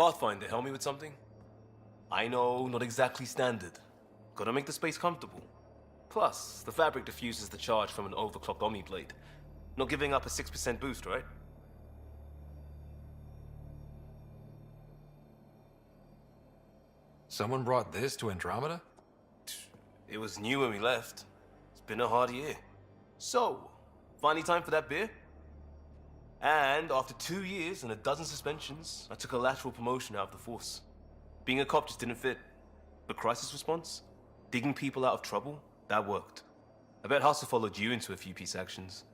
Pathfinder, help me with something? I know, not exactly standard. Gotta make the space comfortable. Plus, the fabric diffuses the charge from an overclocked Omni blade. Not giving up a 6% boost, right? Someone brought this to Andromeda? It was new when we left. It's been a hard year. So, finally time for that beer? And after 2 years and a dozen suspensions, I took a lateral promotion out of the force. Being a cop just didn't fit. But crisis response? Digging people out of trouble? That worked. I bet Hustle followed you into a few peace actions.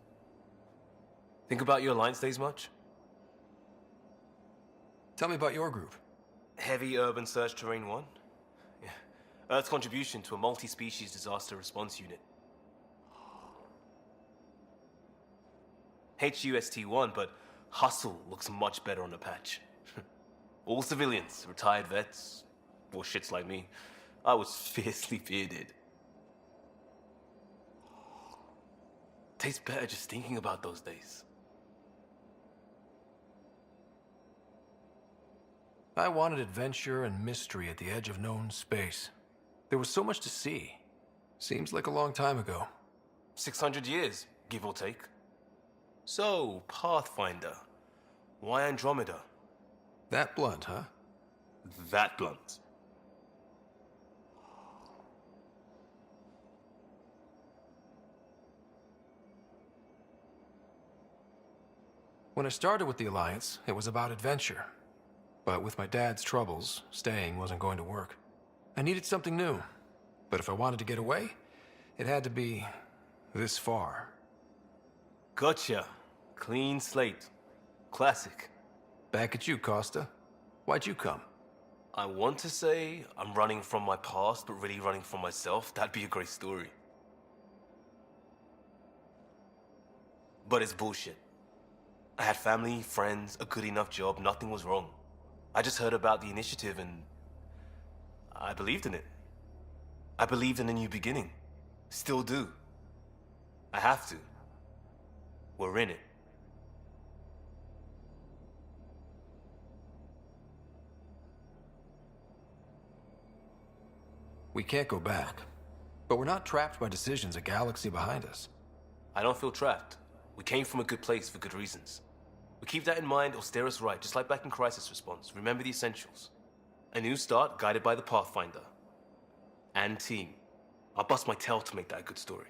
Think about your Alliance days much? Tell me about your group. Heavy Urban Search Terrain 1? Yeah. Earth's contribution to a multi-species disaster response unit. HUST-1, but Hustle looks much better on the patch. All civilians, retired vets, or shits like me. I was fiercely bearded. Tastes better just thinking about those days. I wanted adventure and mystery at the edge of known space. There was so much to see. Seems like a long time ago. 600 years, give or take. So, Pathfinder. Why Andromeda? That blunt, huh? That blunt. When I started with the Alliance, it was about adventure. But with my dad's troubles, staying wasn't going to work. I needed something new. But if I wanted to get away, it had to be this far. Gotcha. Clean slate. Classic. Back at you, Costa. Why'd you come? I want to say I'm running from my past, but really running from myself. That'd be a great story. But it's bullshit. I had family, friends, a good enough job, nothing was wrong. I just heard about the initiative and I believed in it. I believed in a new beginning. Still do. I have to. We're in it. We can't go back. But we're not trapped by decisions a galaxy behind us. I don't feel trapped. We came from a good place for good reasons. We keep that in mind or steer us right, just like back in Crisis Response. Remember the essentials. A new start guided by the Pathfinder. And team. I'll bust my tail to make that a good story.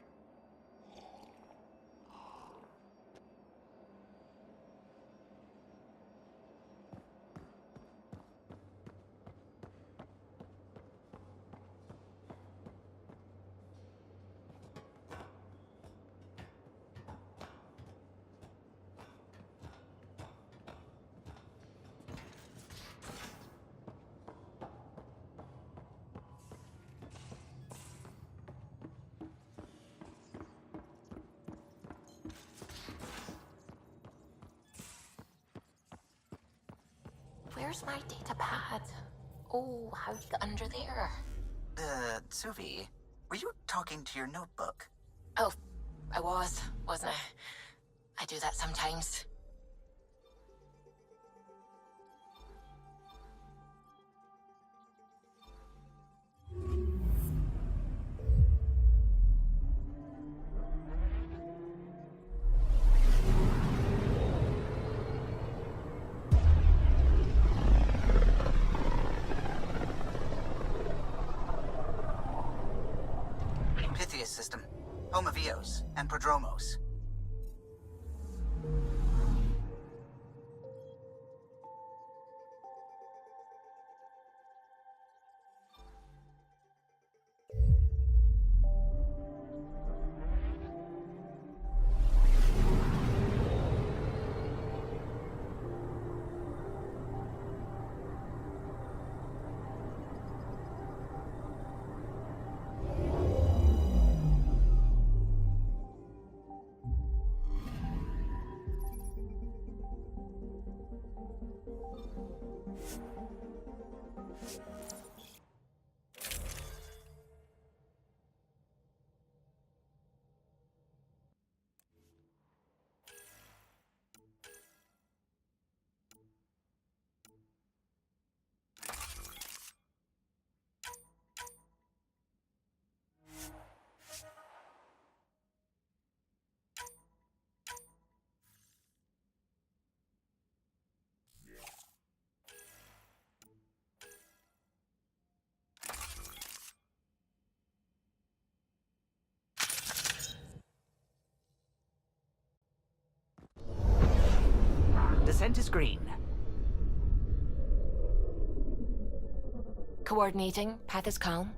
Where's my data pad? Oh, how'd you get under there? Suvi, were you talking to your notebook? Oh, I wasn't I? I do that sometimes. System, home of Eos and Prodromos. Descent is green. Coordinating. Path is calm.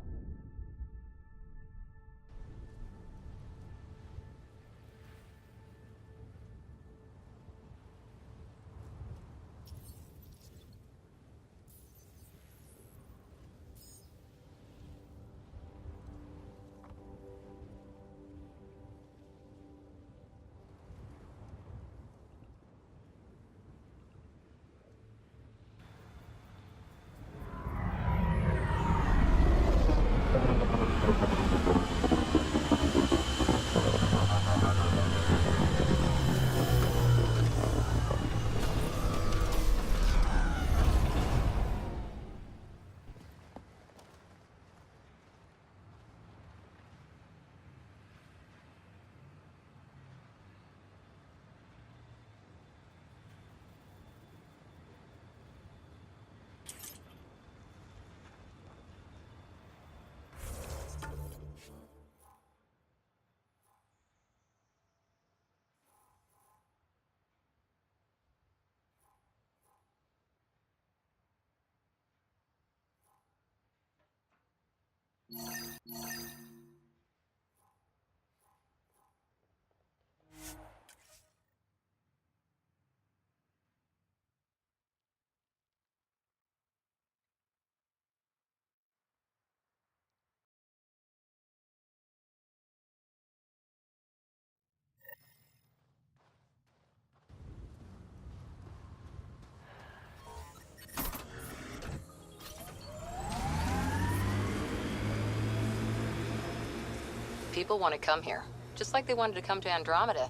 People want to come here, just like they wanted to come to Andromeda.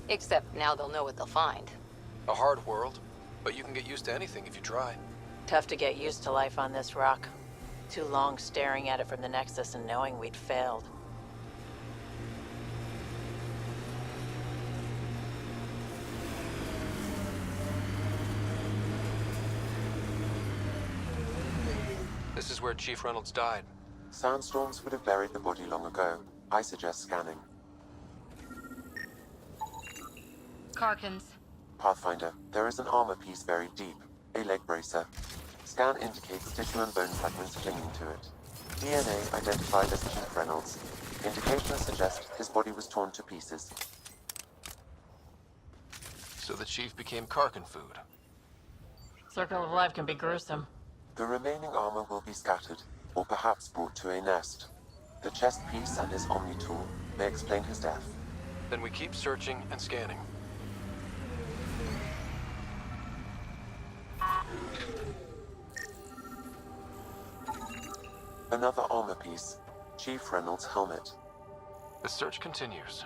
Except now they'll know what they'll find. A hard world, but you can get used to anything if you try. Tough to get used to life on this rock. Too long staring at it from the Nexus and knowing we'd failed. This is where Chief Reynolds died. Sandstorms would have buried the body long ago. I suggest scanning. Karkins. Pathfinder, there is an armor piece buried deep. A leg bracer. Scan indicates tissue and bone fragments clinging to it. DNA identified as Chief Reynolds. Indications suggest his body was torn to pieces. So the Chief became Karkin food. Circle of life can be gruesome. The remaining armor will be scattered, or perhaps brought to a nest. The chest piece and his Omni tool may explain his death. Then we keep searching and scanning. Another armor piece. Chief Reynolds' helmet. The search continues.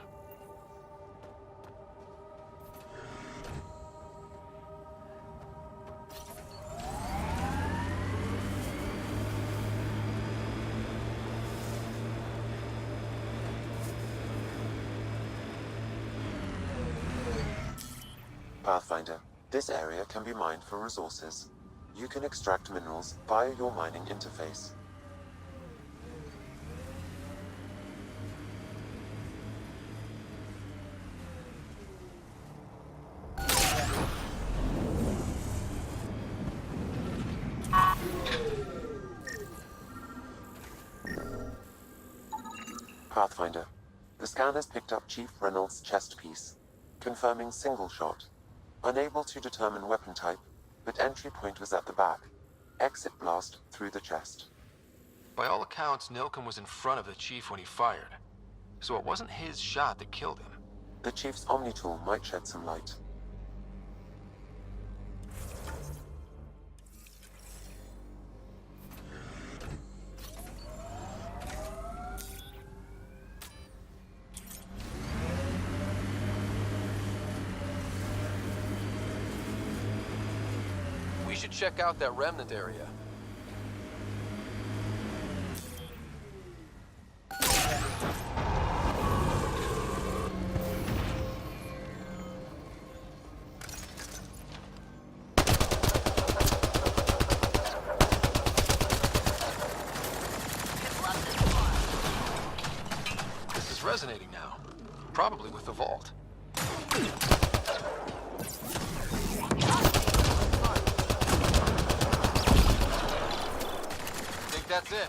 Pathfinder, this area can be mined for resources. You can extract minerals via your mining interface. Pathfinder, the scan has picked up Chief Reynolds' chest piece, confirming single shot. Unable to determine weapon type, but entry point was at the back. Exit blast through the chest. By all accounts, Nilkum was in front of the Chief when he fired. So it wasn't his shot that killed him. The Chief's Omni tool might shed some light. We should check out that remnant area. This is resonating now. Probably with the vault. that's it.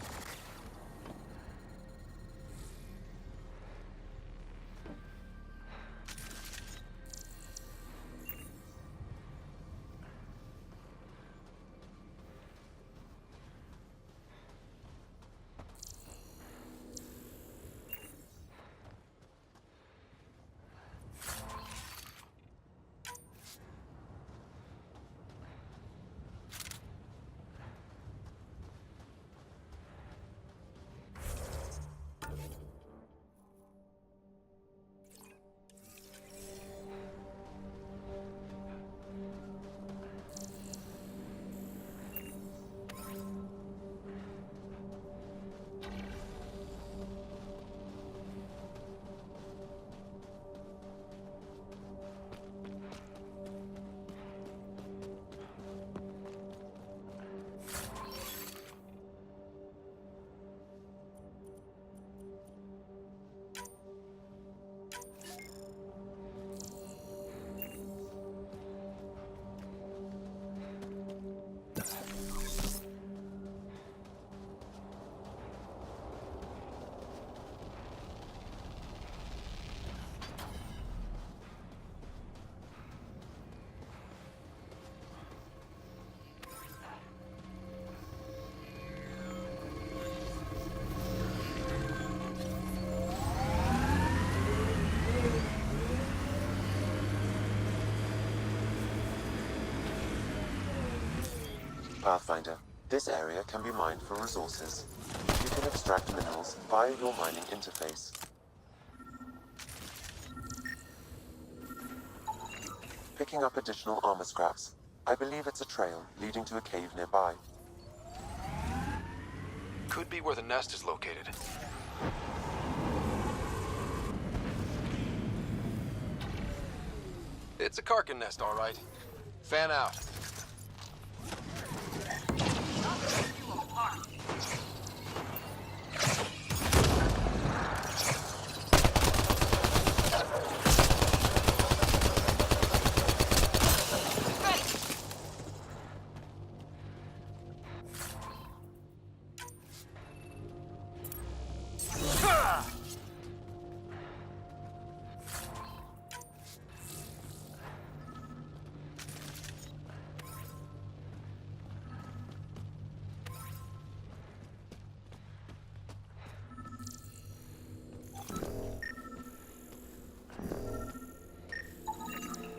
Pathfinder, this area can be mined for resources. You can extract minerals via your mining interface. Picking up additional armor scraps. I believe it's a trail leading to a cave nearby. Could be where the nest is located. It's a Karkin nest, all right. Fan out.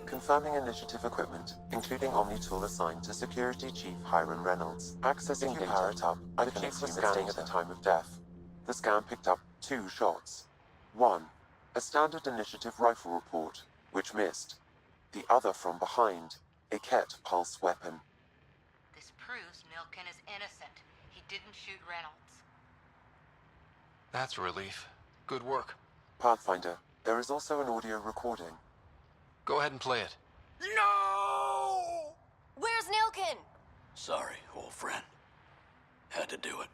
Confirming initiative equipment, including Omni tool assigned to Security Chief Hiram Reynolds. Accessing data. Power it up, the chief was scanning at the time of death. The scan picked up 2 shots. One, a standard initiative rifle report, which missed. The other from behind, a Ket pulse weapon. This proves Nilken is innocent. He didn't shoot Reynolds. That's a relief. Good work. Pathfinder, there is also an audio recording. Go ahead and play it. No! Where's Nilken? Sorry, old friend. Had to do it.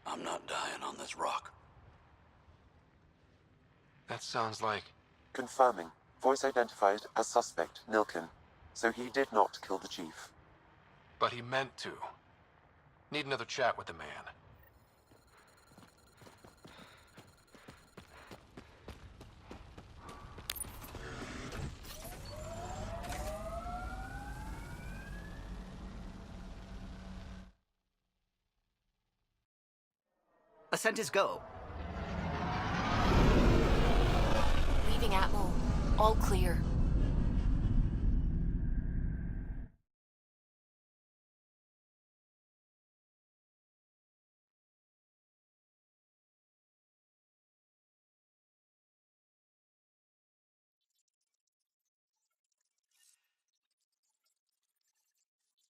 I'm not dying on this rock. That sounds like... Confirming. Voice identified as suspect, Nilken. So he did not kill the chief. But he meant to. Need another chat with the man. Ascent is go. Leaving Atmo. All clear.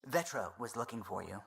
Vetra was looking for you.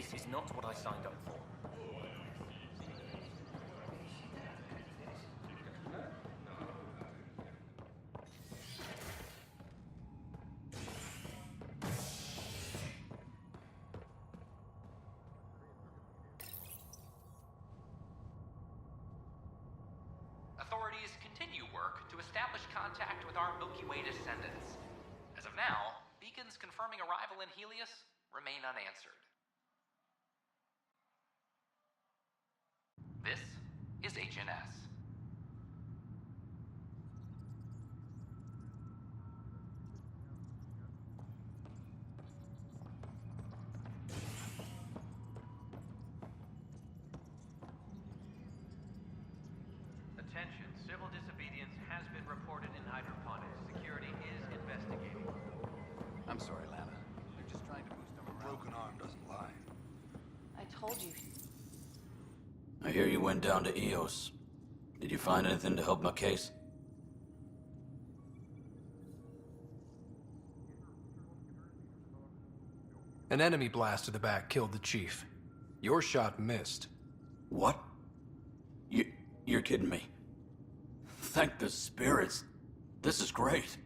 This is not what I signed up for. Authorities continue work to establish contact with our Milky Way descendants. As of now, beacons confirming arrival in Helios remain unanswered. This is HNS. Attention, civil disobedience has been reported in hydroponics. Security is investigating. I'm sorry, Lana. They're just trying to boost our morale. Broken arm doesn't lie. I told you. I hear you went down to EOS. Did you find anything to help my case? An enemy blast to the back killed the chief. Your shot missed. What? You're kidding me. Thank the spirits. This is great.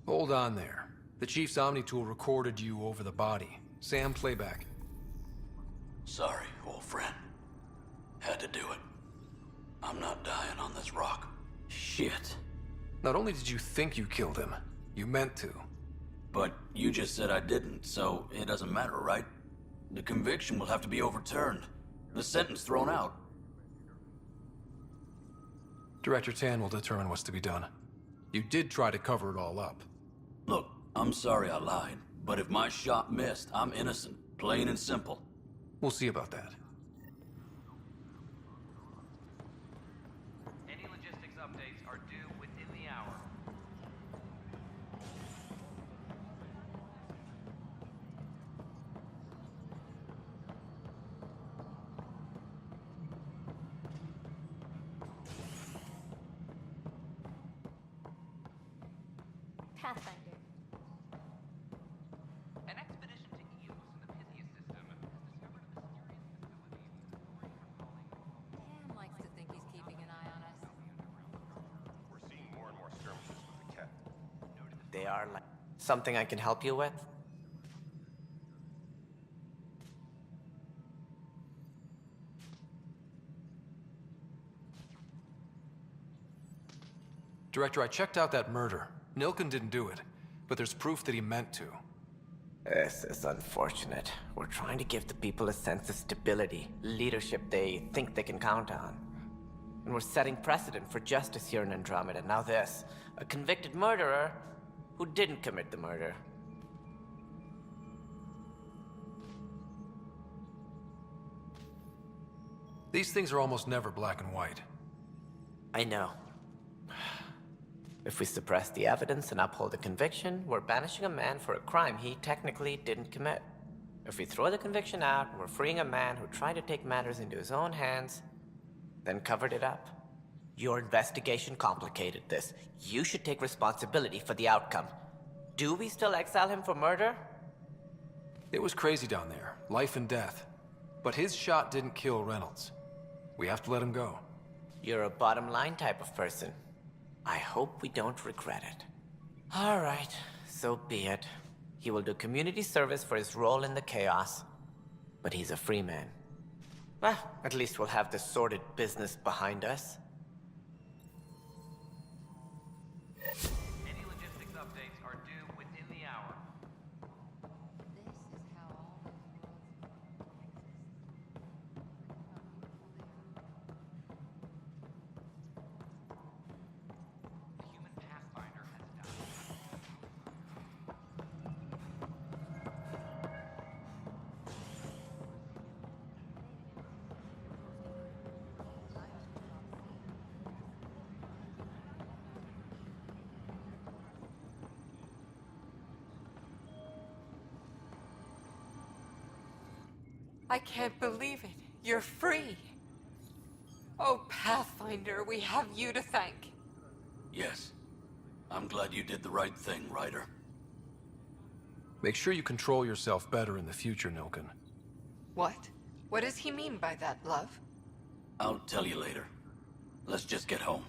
Hold on there. The chief's Omni tool recorded you over the body. Sam, playback. Sorry, old friend. Had to do it. I'm not dying on this rock. Shit. Not only did you think you killed him, you meant to. But you just said I didn't, so it doesn't matter, right? The conviction will have to be overturned. The sentence thrown out. Director Tan will determine what's to be done. You did try to cover it all up. Look, I'm sorry I lied, but if my shot missed, I'm innocent. Plain and simple. We'll see about that. Any logistics updates are due within the hour. Pathfinder. An expedition to EOS in the Pythias system has discovered a mysterious facility. Dan likes to think he's keeping an eye on us. We're seeing more and more skirmishes with the Ket. They are like something I can help you with? Director, I checked out that murder. Nilken didn't do it, but there's proof that he meant to. This is unfortunate. We're trying to give the people a sense of stability, leadership they think they can count on. And we're setting precedent for justice here in Andromeda. Now this, a convicted murderer who didn't commit the murder. These things are almost never black and white. I know. If we suppress the evidence and uphold the conviction, we're banishing a man for a crime he technically didn't commit. If we throw the conviction out, we're freeing a man who tried to take matters into his own hands, then covered it up. Your investigation complicated this. You should take responsibility for the outcome. Do we still exile him for murder? It was crazy down there, life and death. But his shot didn't kill Reynolds. We have to let him go. You're a bottom line type of person. I hope we don't regret it. All right, so be it. He will do community service for his role in the chaos, but he's a free man. Well, at least we'll have this sordid business behind us. Any logistics updates are due within the hour. This is how all those worlds The human Pathfinder has died. I can't believe it. You're free. Oh, Pathfinder, we have you to thank. Yes. I'm glad you did the right thing, Ryder. Make sure you control yourself better in the future, Nilken. What? What does he mean by that, love? I'll tell you later. Let's just get home.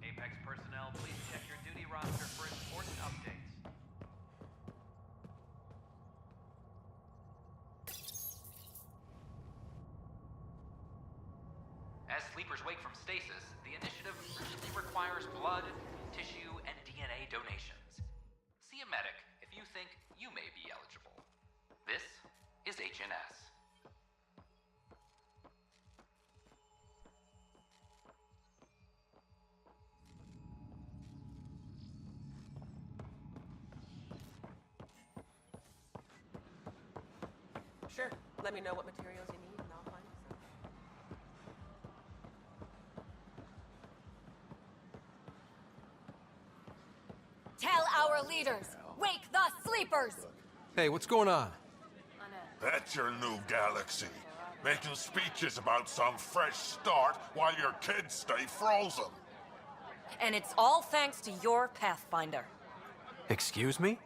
Apex personnel, please check your duty roster for important updates. As sleepers wake from stasis, the initiative urgently requires blood, tissue, and DNA donations. See a medic if you think you may be eligible. This is HNS. Sure. Let me know what materials you need and I'll find you some. Tell our leaders! Wake the sleepers! Hey, what's going on? That's your new galaxy. Making speeches about some fresh start while your kids stay frozen. And it's all thanks to your Pathfinder. Excuse me?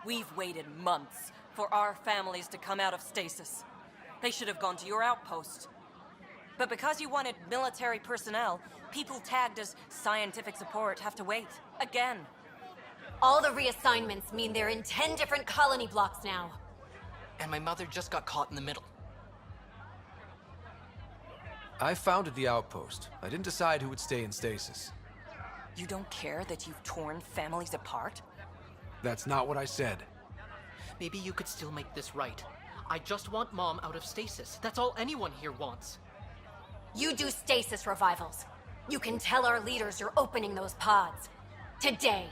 We've waited months for our families to come out of stasis. They should have gone to your outpost. But because you wanted military personnel, people tagged as scientific support have to wait. Again. All the reassignments mean they're in 10 different colony blocks now. And my mother just got caught in the middle. I founded the outpost. I didn't decide who would stay in stasis. You don't care that you've torn families apart? That's not what I said. Maybe you could still make this right. I just want Mom out of stasis. That's all anyone here wants. You do stasis revivals. You can tell our leaders you're opening those pods. Today.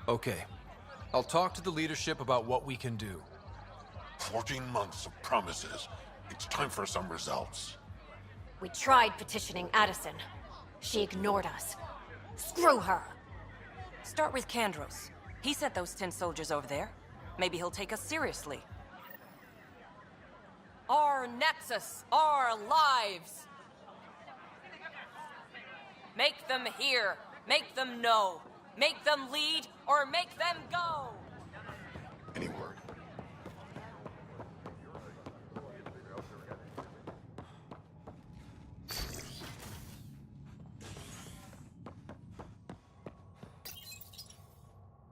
Okay. I'll talk to the leadership about what we can do. 14 months of promises. It's time for some results. We tried petitioning Addison. She ignored us. Screw her! Start with Kandros. He sent those 10 soldiers over there. Maybe he'll take us seriously. Our Nexus, our lives! Make them hear, make them know, make them lead, or make them go! Any word?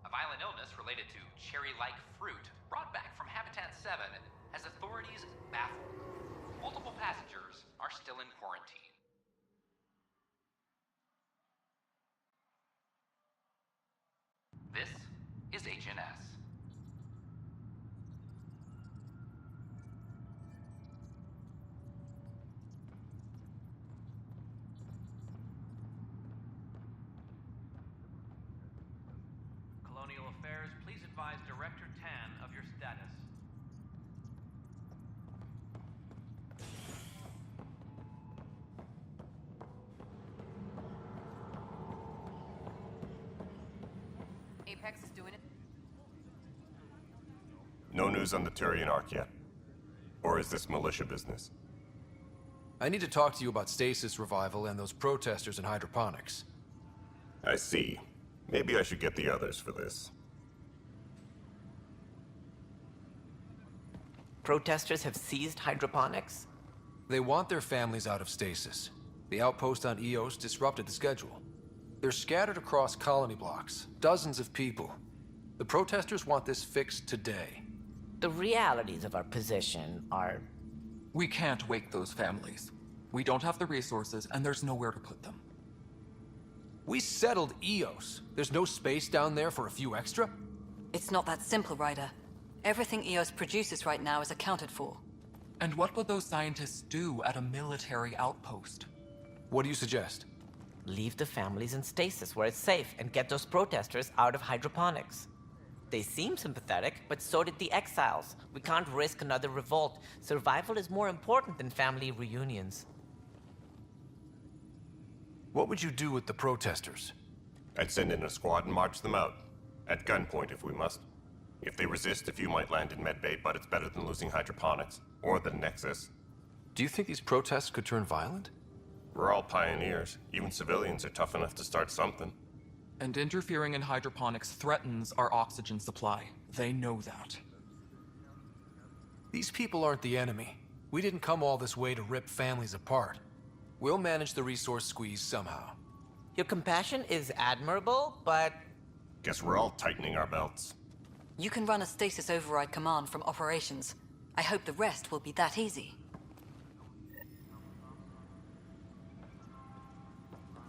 A violent illness related to cherry-like fruit brought back from Habitat 7 has authorities baffled. Multiple passengers are still in quarantine. This is HNS. Colonial Affairs, please advise Director Tan of your status. Apex is doing it. No news on the Turian Ark yet? Or is this militia business? I need to talk to you about stasis revival and those protesters in hydroponics. I see. Maybe I should get the others for this. Protesters have seized hydroponics? They want their families out of stasis. The outpost on Eos disrupted the schedule. They're scattered across colony blocks, dozens of people. The protesters want this fixed today. The realities of our position are... We can't wake those families. We don't have the resources, and there's nowhere to put them. We settled Eos. There's no space down there for a few extra? It's not that simple, Ryder. Everything Eos produces right now is accounted for. And what would those scientists do at a military outpost? What do you suggest? Leave the families in stasis where it's safe and get those protesters out of hydroponics. They seem sympathetic, but so did the exiles. We can't risk another revolt. Survival is more important than family reunions. What would you do with the protesters? I'd send in a squad and march them out. At gunpoint if we must. If they resist, a few might land in medbay, but it's better than losing hydroponics. Or the Nexus. Do you think these protests could turn violent? We're all pioneers. Even civilians are tough enough to start something. And interfering in hydroponics threatens our oxygen supply. They know that. These people aren't the enemy. We didn't come all this way to rip families apart. We'll manage the resource squeeze somehow. Your compassion is admirable, but... Guess we're all tightening our belts. You can run a stasis override command from operations. I hope the rest will be that easy.